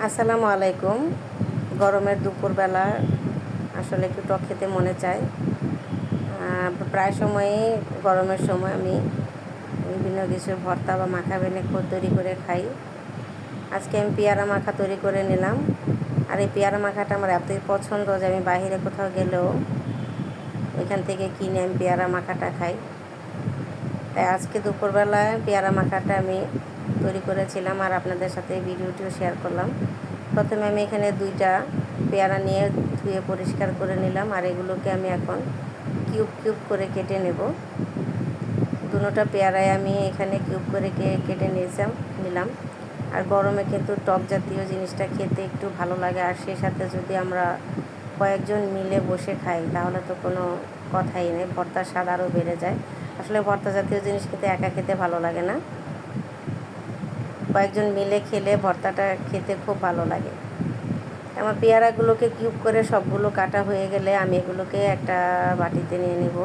আসসালামু আলাইকুম। গরমের দুপুরবেলা আসলে একটু টক খেতে মনে চায়। প্রায় সময়ই গরমের সময় আমি বিভিন্ন কিছুর ভর্তা বা মাখা তৈরি করে খাই। আজকে আমি পেয়ারা মাখা তৈরি করে নিলাম। আর এই পেয়ারা মাখাটা আমার এতই পছন্দ যে আমি বাইরে কোথাও গেলেও ওইখান থেকে কিনে আমি পেয়ারা মাখাটা খাই। তাই আজকে দুপুরবেলায় পেয়ারা মাখাটা আমি তৈরি করেছিলাম আর আপনাদের সাথে এই ভিডিওটিও শেয়ার করলাম। প্রথমে আমি এখানে 2টা পেয়ারা নিয়ে ধুয়ে পরিষ্কার করে নিলাম, আর এগুলোকে আমি এখন কিউব কিউব করে কেটে নেব। দুটোটা পেয়ারায় আমি এখানে কিউব করে কেটে নিলাম। আর গরমে কিন্তু টক জাতীয় জিনিসটা খেতে একটু ভালো লাগে, আর সেই সাথে যদি আমরা কয়েকজন মিলে বসে খাই তাহলে তো কোনো কথাই নেই, ভর্তার স্বাদ আরও বেড়ে যায়। আসলে ভর্তা জাতীয় জিনিস খেতে একা খেতে ভালো লাগে না, কয়েকজন মিলে খেলে ভর্তাটা খেতে খুব ভালো লাগে। আমার পেয়ারাগুলোকে কিউব করে সবগুলো কাটা হয়ে গেলে আমি এগুলোকে একটা বাটিতে নিয়ে নেব।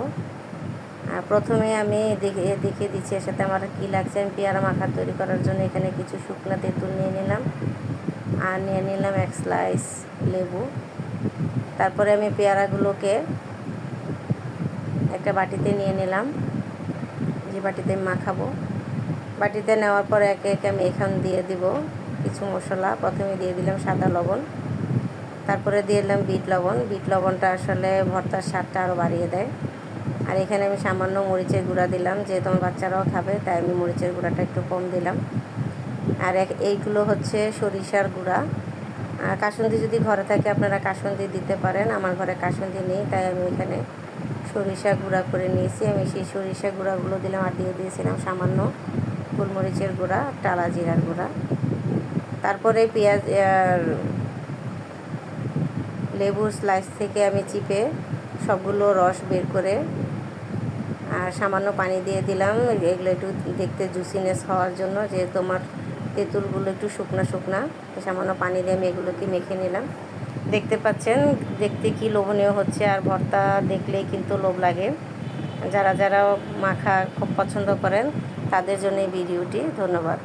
প্রথমে আমি দেখিয়ে দিচ্ছি এর সাথে আমার কী লাগছে। আমি পেয়ারা মাখা তৈরি করার জন্য এখানে কিছু শুকনো তেঁতুল নিয়ে নিলাম, আর নিয়ে নিলাম 1 স্লাইস লেবু। তারপরে আমি পেয়ারাগুলোকে একটা বাটিতে নিয়ে নিলাম, যে বাটিতে আমি মাখাবো। বাটিতে নেওয়ার পরে একে একে আমি এখানে দিয়ে দিব কিছু মশলা। প্রথমে দিয়ে দিলাম সাদা লবণ, তারপরে দিয়ে দিলাম বিট লবণ। বিট লবণটা আসলে ভর্তার স্বাদটা আরও বাড়িয়ে দেয়। আর এখানে আমি সামান্য মরিচের গুঁড়া দিলাম, যেহেতু আমার বাচ্চারাও খাবে তাই আমি মরিচের গুঁড়াটা একটু কম দিলাম। আর এইগুলো হচ্ছে সরিষার গুঁড়া। কাসুন্দি যদি ঘরে থাকে আপনারা কাসুন্দি দিতে পারেন, আমার ঘরে কাসুন্দি নেই তাই আমি এখানে সরিষা গুঁড়া করে নিয়েছি। আমি সেই সরিষা গুঁড়াগুলো দিলাম, আর দিয়ে দিয়েছিলাম সামান্য গোলমরিচের গুঁড়া, টালা জিরার গুঁড়া। তারপরে পেঁয়াজ লেবুর স্লাইস থেকে আমি চিপে সবগুলো রস বের করে আর সামান্য পানি দিয়ে দিলাম, এগুলো একটু দেখতে জুসিনেস হওয়ার জন্য, যেহেতু আমার তেঁতুলগুলো একটু শুকনা শুকনা। সামান্য পানি দিয়ে আমি এগুলোকে মেখে নিলাম। দেখতে পাচ্ছেন দেখতে কি লোভনীয় হচ্ছে, আর ভর্তা দেখলেই কিন্তু লোভ লাগে। যারা যারা মাখা খুব পছন্দ করেন তাদের জন্য এই ভিডিওটি। ধন্যবাদ।